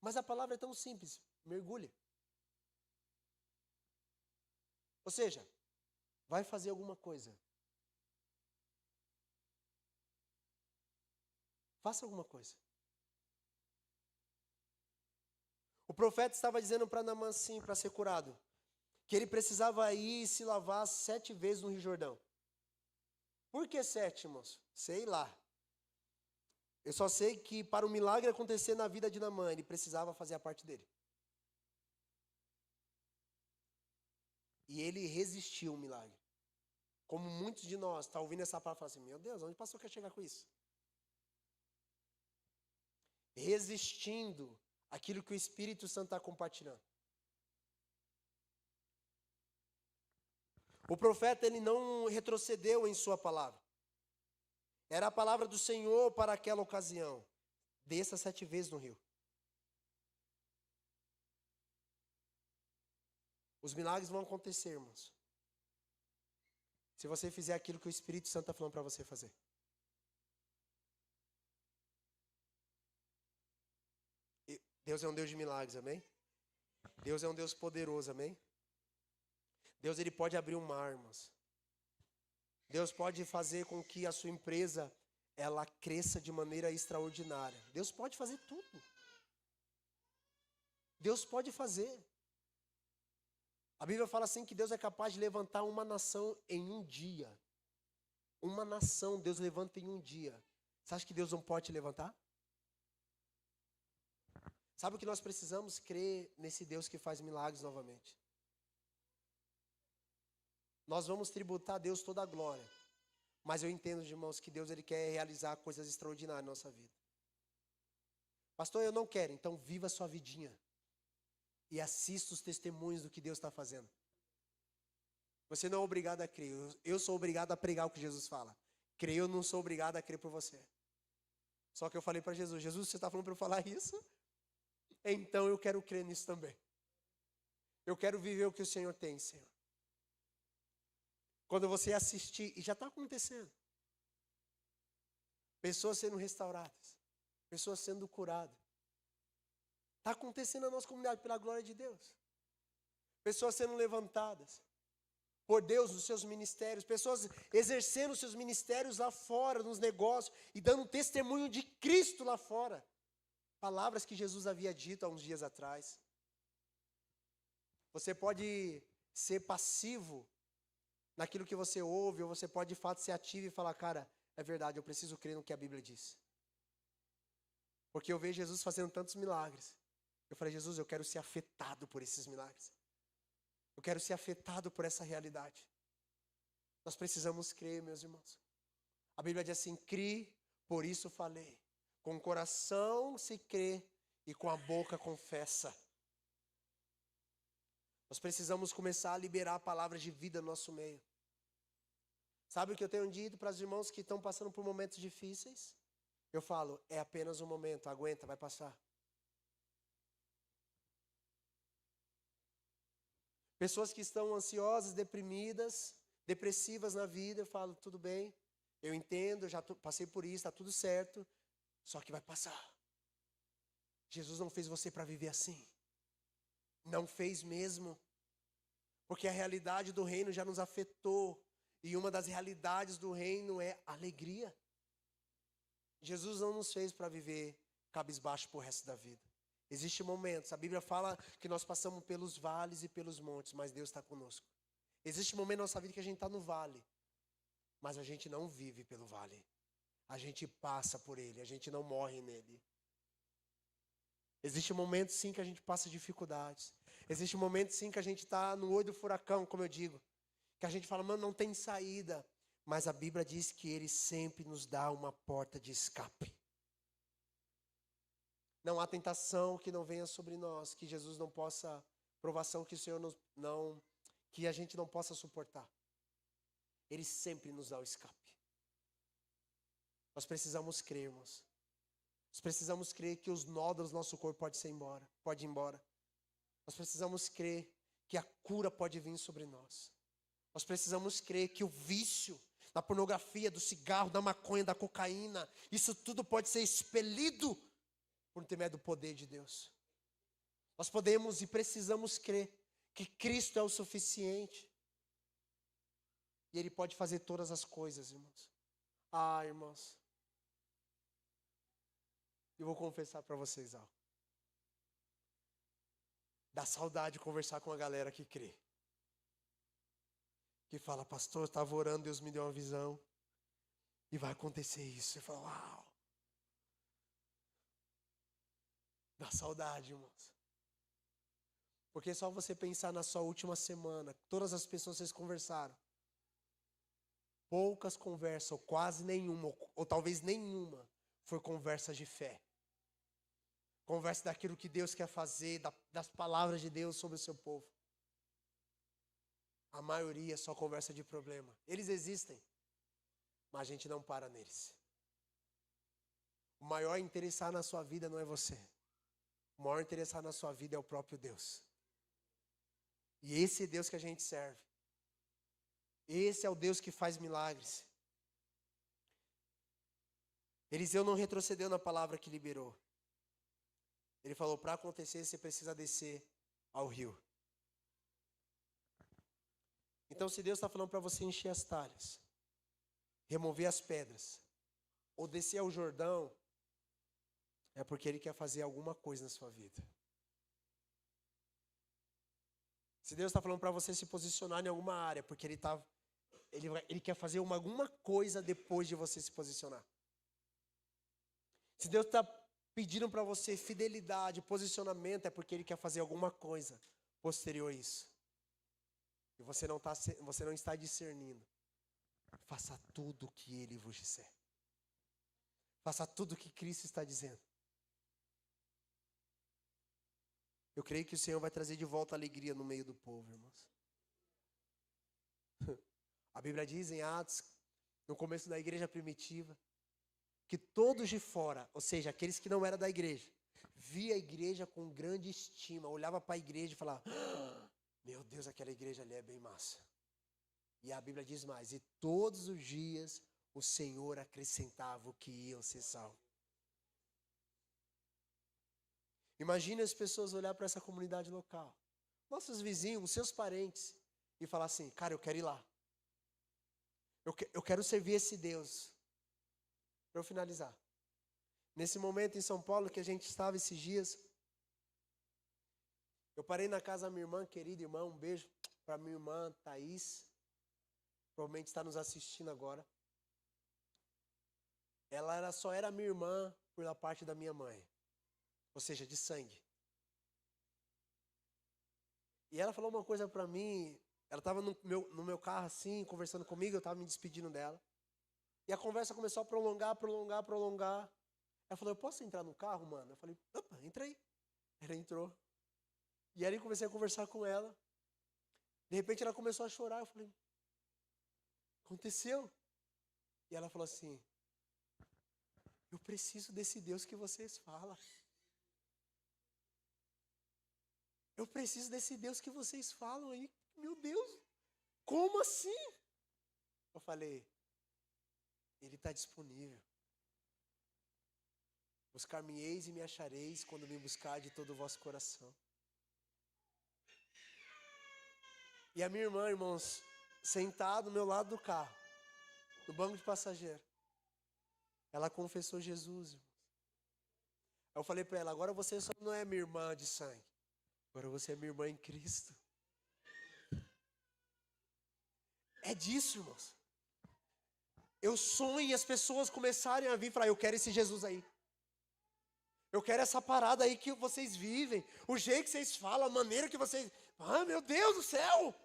Mas a palavra é tão simples, mergulhe. Ou seja, vai fazer alguma coisa. Faça alguma coisa. O profeta estava dizendo para Naamã assim, para ser curado, que ele precisava ir e se lavar 7 vezes no Rio Jordão. Por que 7, irmãos? Sei lá. Eu só sei que para o milagre acontecer na vida de Naamã, ele precisava fazer a parte dele. E ele resistiu ao milagre. Como muitos de nós estão ouvindo essa palavra e falam assim, meu Deus, onde pastor quer chegar com isso? Resistindo aquilo que o Espírito Santo está compartilhando. O profeta, ele não retrocedeu em sua palavra. Era a palavra do Senhor para aquela ocasião. Desça 7 vezes no rio. Os milagres vão acontecer, irmãos. Se você fizer aquilo que o Espírito Santo está falando para você fazer. Deus é um Deus de milagres, amém? Deus é um Deus poderoso, amém? Deus, ele pode abrir um mar, irmãos. Deus pode fazer com que a sua empresa, ela cresça de maneira extraordinária. Deus pode fazer tudo. Deus pode fazer. A Bíblia fala assim que Deus é capaz de levantar uma nação em um dia. Uma nação Deus levanta em um dia. Você acha que Deus não pode te levantar? Sabe o que nós precisamos? Crer nesse Deus que faz milagres novamente. Nós vamos tributar a Deus toda a glória. Mas eu entendo, irmãos, que Deus ele quer realizar coisas extraordinárias na nossa vida. Pastor, eu não quero. Então viva a sua vidinha. E assista os testemunhos do que Deus está fazendo. Você não é obrigado a crer. Eu sou obrigado a pregar o que Jesus fala. Crer, eu não sou obrigado a crer por você. Só que eu falei para Jesus, Jesus, você está falando para eu falar isso? Então eu quero crer nisso também. Eu quero viver o que o Senhor tem, Senhor. Quando você assistir, e já está acontecendo. Pessoas sendo restauradas. Pessoas sendo curadas. Está acontecendo na nossa comunidade pela glória de Deus. Pessoas sendo levantadas. por Deus nos seus ministérios, pessoas exercendo os seus ministérios lá fora, nos negócios, e dando um testemunho de Cristo lá fora. Palavras que Jesus havia dito há uns dias atrás. Você pode ser passivo naquilo que você ouve, ou você pode de fato ser ativo e falar, cara, é verdade, eu preciso crer no que a Bíblia diz. Porque eu vejo Jesus fazendo tantos milagres. Eu falei, Jesus, eu quero ser afetado por esses milagres. Eu quero ser afetado por essa realidade. Nós precisamos crer, meus irmãos. A Bíblia diz assim, crie, por isso falei. Com o coração se crê e com a boca confessa. Nós precisamos começar a liberar palavras de vida no nosso meio. Sabe o que eu tenho dito para os irmãos que estão passando por momentos difíceis? Eu falo, é apenas um momento, aguenta, vai passar. Pessoas que estão ansiosas, deprimidas, depressivas na vida, eu falo, tudo bem, eu entendo, eu já passei por isso, está tudo certo, só que vai passar. Jesus não fez você para viver assim. Não fez mesmo. Porque a realidade do reino já nos afetou. E uma das realidades do reino é alegria. Jesus não nos fez para viver cabisbaixo pro resto da vida. Existem momentos, a Bíblia fala que nós passamos pelos vales e pelos montes, mas Deus está conosco. Existe um momento na nossa vida que a gente está no vale, mas a gente não vive pelo vale. A gente passa por ele, a gente não morre nele. Existe um momento sim que a gente passa dificuldades. Existe um momento sim que a gente está no olho do furacão, como eu digo. Que a gente fala, mano, não tem saída. Mas a Bíblia diz que ele sempre nos dá uma porta de escape. Não há tentação que não venha sobre nós, que Jesus não possa, provação que o Senhor que a gente não possa suportar. Ele sempre nos dá o escape. Nós precisamos crer, irmãos. Nós precisamos crer que os nódulos do nosso corpo podem ir embora. Nós precisamos crer que a cura pode vir sobre nós. Nós precisamos crer que o vício da pornografia, do cigarro, da maconha, da cocaína, isso tudo pode ser expelido por intermédio do poder de Deus. Nós podemos e precisamos crer que Cristo é o suficiente. E Ele pode fazer todas as coisas, irmãos. Ah, irmãos. Eu vou confessar para vocês algo. Dá saudade de conversar com a galera que crê. Que fala, pastor, eu estava orando, Deus me deu uma visão. E vai acontecer isso. Você fala, uau. Dá saudade, irmãos. Porque só você pensar na sua última semana, todas as pessoas que vocês conversaram. Poucas conversas, ou quase nenhuma, ou talvez nenhuma, foi conversa de fé. Conversa daquilo que Deus quer fazer, das palavras de Deus sobre o seu povo. A maioria é só conversa de problema. Eles existem, mas a gente não para neles. O maior interessar na sua vida não é você. O maior interessar na sua vida é o próprio Deus. E esse é Deus que a gente serve. Esse é o Deus que faz milagres. Eliseu não retrocedeu na palavra que liberou. Ele falou, para acontecer, você precisa descer ao rio. Então, se Deus está falando para você encher as talhas, remover as pedras, ou descer ao Jordão, é porque Ele quer fazer alguma coisa na sua vida. Se Deus está falando para você se posicionar em alguma área, porque Ele quer fazer alguma coisa depois de você se posicionar. Se Deus está pedindo para você fidelidade, posicionamento, é porque Ele quer fazer alguma coisa posterior a isso. E você não está discernindo. Faça tudo o que Ele vos disser. Faça tudo o que Cristo está dizendo. Eu creio que o Senhor vai trazer de volta a alegria no meio do povo, irmãos. A Bíblia diz em Atos, no começo da igreja primitiva, que todos de fora, ou seja, aqueles que não eram da igreja, via a igreja com grande estima, olhava para a igreja e falava, meu Deus, aquela igreja ali é bem massa. E a Bíblia diz mais, e todos os dias o Senhor acrescentava o que iam ser salvos. Imagina as pessoas olhar para essa comunidade local. Nossos vizinhos, os seus parentes, e falar assim, cara, eu quero ir lá. Eu quero servir esse Deus. Para eu finalizar. Nesse momento em São Paulo que a gente estava esses dias, eu parei na casa da minha irmã, querida irmã, um beijo para minha irmã Thaís. Provavelmente está nos assistindo agora. Ela só era minha irmã pela parte da minha mãe. Ou seja, de sangue. E ela falou uma coisa para mim. Ela estava no meu carro assim, conversando comigo, eu estava me despedindo dela. E a conversa começou a prolongar. Ela falou, eu posso entrar no carro, mano? Eu falei, opa, entra aí. Ela entrou. E aí eu comecei a conversar com ela. De repente ela começou a chorar. Eu falei, aconteceu? E ela falou assim, eu preciso desse Deus que vocês falam. Eu preciso desse Deus que vocês falam aí. Meu Deus, como assim? Eu falei, Ele está disponível. Buscar-me-eis e me achareis quando me buscar de todo o vosso coração. E a minha irmã, irmãos, sentada do meu lado do carro, no banco de passageiro, ela confessou Jesus, irmãos. Eu falei para ela, agora você só não é minha irmã de sangue, agora você é minha irmã em Cristo. É disso, irmãos. Eu sonho e as pessoas começarem a vir e falar, eu quero esse Jesus aí. Eu quero essa parada aí que vocês vivem, o jeito que vocês falam, a maneira que vocês... Ah, meu Deus do céu!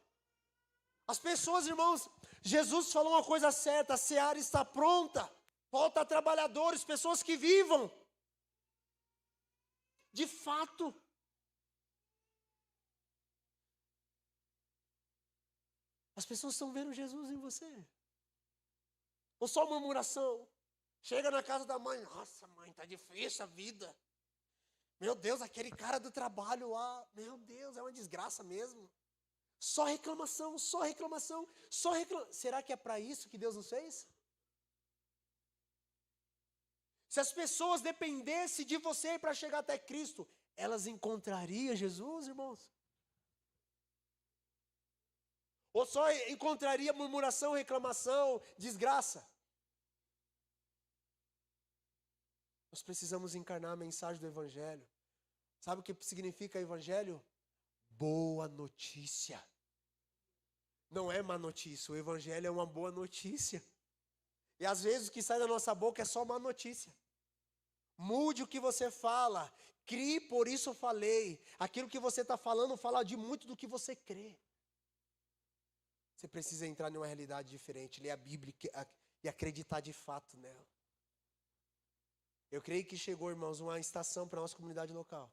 As pessoas, irmãos, Jesus falou uma coisa certa, a seara está pronta, falta trabalhadores, pessoas que vivam. De fato. As pessoas estão vendo Jesus em você. Ou só murmuração. Chega na casa da mãe, nossa mãe, tá difícil a vida. Meu Deus, aquele cara do trabalho lá, meu Deus, é uma desgraça mesmo. Só reclamação. Será que é para isso que Deus nos fez? Se as pessoas dependessem de você para chegar até Cristo, elas encontrariam Jesus, irmãos? Ou só encontraria murmuração, reclamação, desgraça? Nós precisamos encarnar a mensagem do Evangelho. Sabe o que significa Evangelho? Boa notícia. Não é má notícia, o Evangelho é uma boa notícia. E às vezes o que sai da nossa boca é só má notícia. Mude o que você fala, crie, por isso eu falei. Aquilo que você está falando fala de muito do que você crê. Você precisa entrar numa realidade diferente, ler a Bíblia e acreditar de fato nela. Eu creio que chegou, irmãos, uma estação para a nossa comunidade local.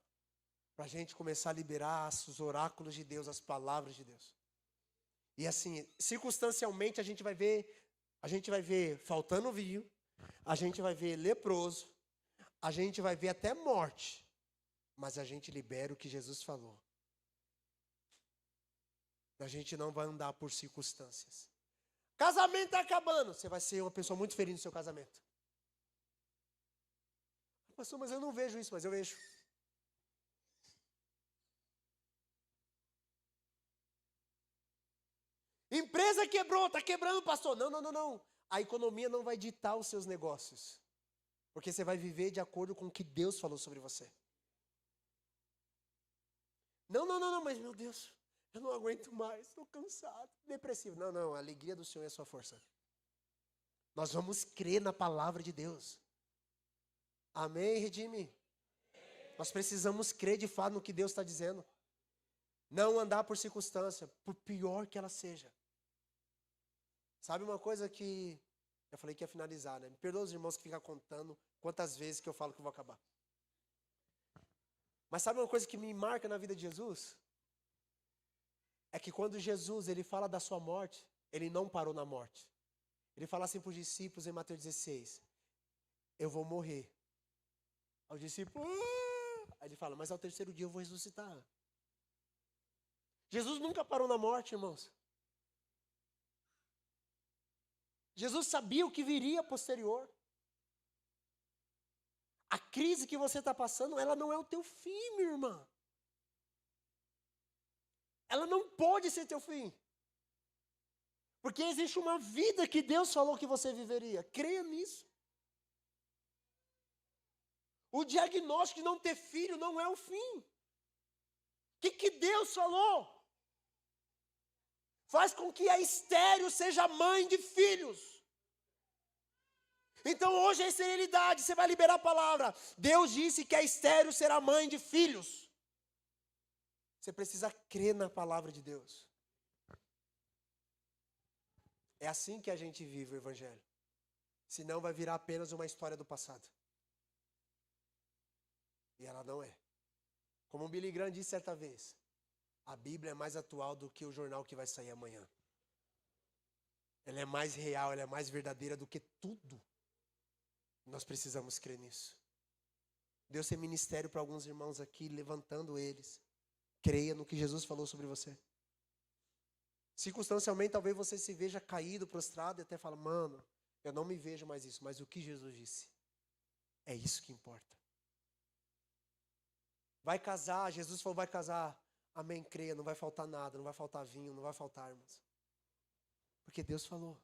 Para a gente começar a liberar os oráculos de Deus, as palavras de Deus. E assim, circunstancialmente a gente vai ver faltando vinho, a gente vai ver leproso, a gente vai ver até morte. Mas a gente libera o que Jesus falou. A gente não vai andar por circunstâncias. Casamento está acabando. Você vai ser uma pessoa muito feliz no seu casamento. Pastor, mas eu não vejo isso, mas eu vejo. Empresa quebrou, está quebrando, pastor. Não. A economia não vai ditar os seus negócios. Porque você vai viver de acordo com o que Deus falou sobre você. Não, mas meu Deus, eu não aguento mais, estou cansado, depressivo. Não, a alegria do Senhor é a sua força. Nós vamos crer na palavra de Deus. Amém, Redime? Nós precisamos crer de fato no que Deus está dizendo. Não andar por circunstância, por pior que ela seja. Sabe uma coisa que... Eu falei que ia finalizar, né? Me perdoa os irmãos que ficam contando quantas vezes que eu falo que eu vou acabar. Mas sabe uma coisa que me marca na vida de Jesus? É que quando Jesus ele fala da sua morte, ele não parou na morte. Ele fala assim para os discípulos em Mateus 16, eu vou morrer. Aí o discípulo, aí ele fala, mas ao terceiro dia eu vou ressuscitar. Jesus nunca parou na morte, irmãos. Jesus sabia o que viria posterior. A crise que você está passando, ela não é o teu fim, minha irmã. Ela não pode ser teu fim. Porque existe uma vida que Deus falou que você viveria. Creia nisso. O diagnóstico de não ter filho não é o fim. O que Deus falou? Faz com que a estéril seja mãe de filhos. Então hoje é esterilidade, você vai liberar a palavra. Deus disse que a estéril será mãe de filhos. Você precisa crer na palavra de Deus. É assim que a gente vive o Evangelho. Senão vai virar apenas uma história do passado. E ela não é. Como o Billy Graham disse certa vez, a Bíblia é mais atual do que o jornal que vai sair amanhã. Ela é mais real, ela é mais verdadeira do que tudo. Nós precisamos crer nisso. Deus tem ministério para alguns irmãos aqui, levantando eles. Creia no que Jesus falou sobre você. Circunstancialmente, talvez você se veja caído, prostrado, e até fala, mano, eu não me vejo mais isso. Mas o que Jesus disse, é isso que importa. Vai casar, Jesus falou, vai casar. Amém, creia, não vai faltar nada, não vai faltar vinho, não vai faltar armas. Porque Deus falou.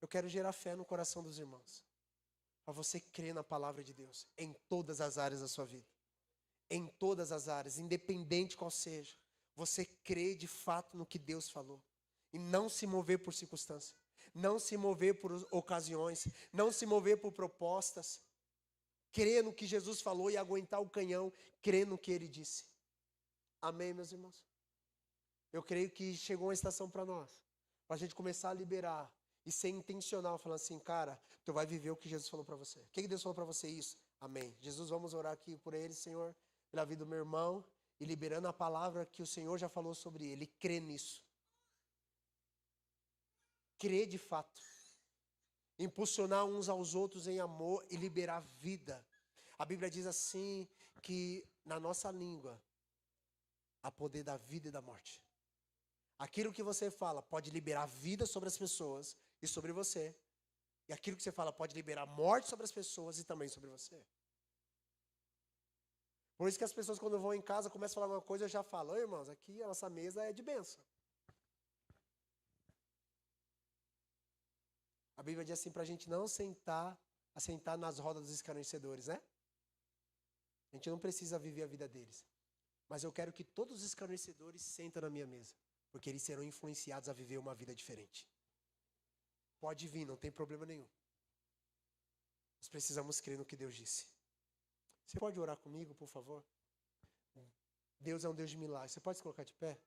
Eu quero gerar fé no coração dos irmãos. Para você crer na palavra de Deus, em todas as áreas da sua vida. Em todas as áreas, independente qual seja. Você crê de fato no que Deus falou. E não se mover por circunstâncias. Não se mover por ocasiões. Não se mover por propostas. Crer no que Jesus falou e aguentar o canhão. Crer no que Ele disse. Amém, meus irmãos? Eu creio que chegou uma estação para nós. Para a gente começar a liberar. E ser intencional. Falando assim, cara, tu vai viver o que Jesus falou para você. O que Deus falou para você? Isso. Amém. Jesus, vamos orar aqui por ele, Senhor. Pela vida do meu irmão. E liberando a palavra que o Senhor já falou sobre ele. Crê nisso. Crê de fato. Impulsionar uns aos outros em amor e liberar vida. A Bíblia diz assim, que na nossa língua há poder da vida e da morte. Aquilo que você fala pode liberar vida sobre as pessoas e sobre você. E aquilo que você fala pode liberar morte sobre as pessoas e também sobre você. Por isso que as pessoas quando vão em casa, começam a falar alguma coisa, eu já falo, oi irmãos, aqui a nossa mesa é de bênção. A Bíblia diz assim para a gente não assentar nas rodas dos escarnecedores, né? A gente não precisa viver a vida deles. Mas eu quero que todos os escarnecedores sentem na minha mesa. Porque eles serão influenciados a viver uma vida diferente. Pode vir, não tem problema nenhum. Nós precisamos crer no que Deus disse. Você pode orar comigo, por favor? Deus é um Deus de milagres. Você pode se colocar de pé?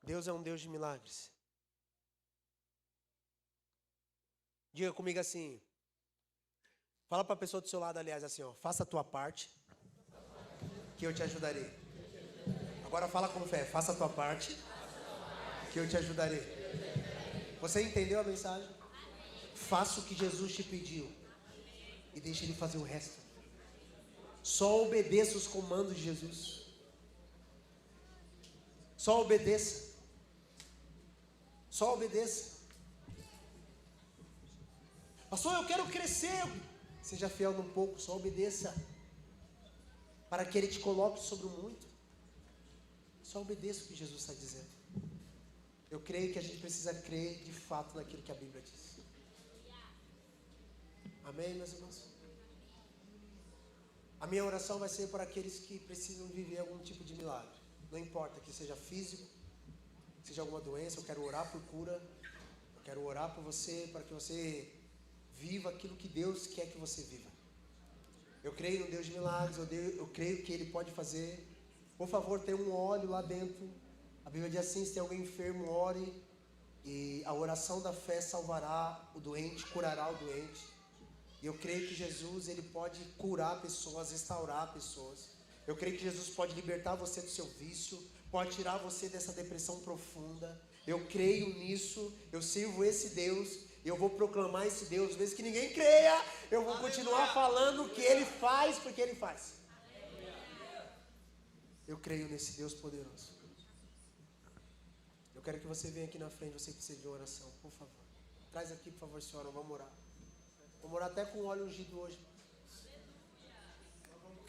Deus é um Deus de milagres. Diga comigo assim. Fala para a pessoa do seu lado, aliás, assim, ó. Faça a tua parte, que eu te ajudarei. Agora fala com fé. Faça a tua parte, que eu te ajudarei. Você entendeu a mensagem? Faça o que Jesus te pediu. E deixe Ele fazer o resto. Só obedeça os comandos de Jesus. Só obedeça. Só obedeça. Pastor, eu quero crescer. Seja fiel num pouco, só obedeça. Para que Ele te coloque sobre o muito. Só obedeça o que Jesus está dizendo. Eu creio que a gente precisa crer de fato naquilo que a Bíblia diz. Amém, meus irmãos? A minha oração vai ser para aqueles que precisam viver algum tipo de milagre. Não importa que seja físico, seja alguma doença, eu quero orar por cura. Eu quero orar por você, para que você viva aquilo que Deus quer que você viva. Eu creio no Deus de milagres, eu creio que Ele pode fazer. Por favor, tem um óleo lá dentro. A Bíblia diz assim, se tem alguém enfermo, ore. E a oração da fé salvará o doente, curará o doente. E eu creio que Jesus, Ele pode curar pessoas, restaurar pessoas. Eu creio que Jesus pode libertar você do seu vício, pode tirar você dessa depressão profunda. Eu creio nisso, eu sirvo esse Deus, e eu vou proclamar esse Deus. Mesmo que ninguém creia, eu vou continuar falando o que Ele faz, porque Ele faz. Eu creio nesse Deus poderoso. Eu quero que você venha aqui na frente, você que precisa de oração, por favor. Traz aqui, por favor, senhora, vamos orar. Vamos orar até com óleo ungido hoje.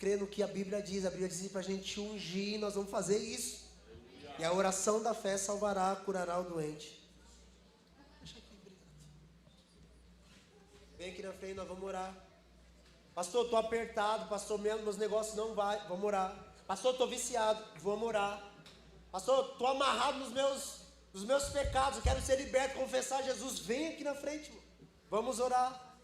crer no que a Bíblia diz. A Bíblia diz para a gente ungir, nós vamos fazer isso. E a oração da fé salvará, curará o doente. Deixa aqui, obrigado. Vem aqui na frente, nós vamos orar. Pastor, estou apertado. Pastor, meus negócios não vai. Vamos orar. Pastor, estou viciado. Vamos orar. Pastor, estou amarrado nos meus pecados. Eu quero ser liberto, confessar Jesus. Vem aqui na frente, irmão. Vamos orar.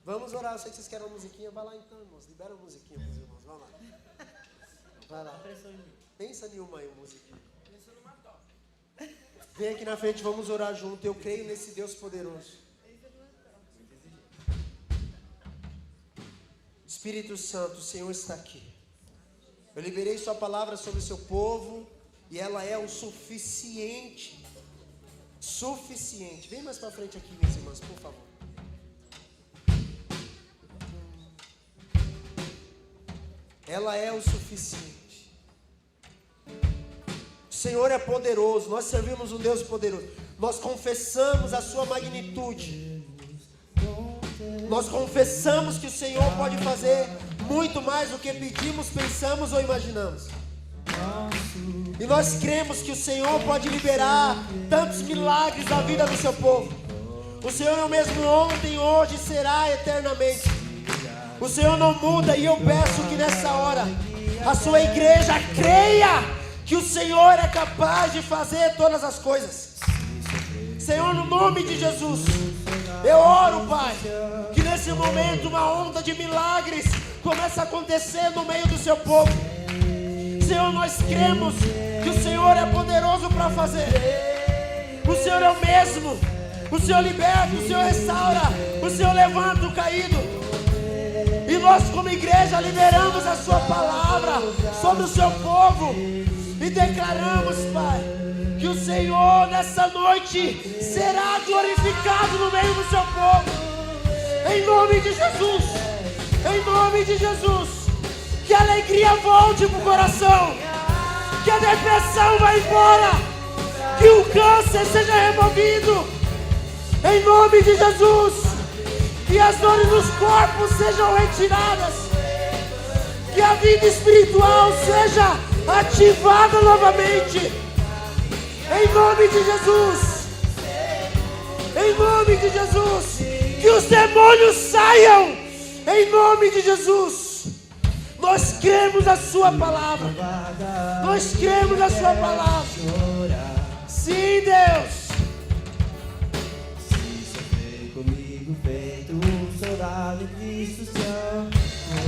Vamos orar. Eu sei que vocês querem uma musiquinha. Vai lá então, irmãos. Libera uma musiquinha para os irmãos. Vai lá. Vai lá. Pensa em uma aí, musiquinha. Vem aqui na frente, vamos orar junto. Eu creio nesse Deus poderoso. Espírito Santo, o Senhor está aqui. Eu liberei sua palavra sobre o seu povo e ela é o suficiente. Suficiente. Vem mais para frente aqui, minhas irmãs, por favor. Ela é o suficiente. O Senhor é poderoso. Nós servimos um Deus poderoso. Nós confessamos a sua magnitude. Nós confessamos que o Senhor pode fazer muito mais do que pedimos, pensamos ou imaginamos. E nós cremos que o Senhor pode liberar tantos milagres na vida do seu povo. O Senhor é o mesmo ontem, hoje e será eternamente. O Senhor não muda, e eu peço que nessa hora a sua igreja creia que o Senhor é capaz de fazer todas as coisas. Senhor, no nome de Jesus, eu oro, Pai, que nesse momento uma onda de milagres comece a acontecer no meio do seu povo. Senhor, nós cremos que o Senhor é poderoso para fazer. O Senhor é o mesmo. O Senhor liberta, o Senhor restaura, o Senhor levanta o caído. E nós como igreja liberamos a sua palavra sobre o seu povo. E declaramos, Pai, que o Senhor nessa noite será glorificado no meio do seu povo. Em nome de Jesus. Em nome de Jesus. Que a alegria volte para o coração. Que a depressão vá embora. Que o câncer seja removido. Em nome de Jesus. Que as dores dos corpos sejam retiradas. Que a vida espiritual seja ativada novamente. Em nome de Jesus. Em nome de Jesus. Que os demônios saiam. Em nome de Jesus. Nós cremos a sua palavra. Nós cremos a sua palavra. Sim, Deus. Se sofrer comigo feito um soldado em Cristo, Senhor.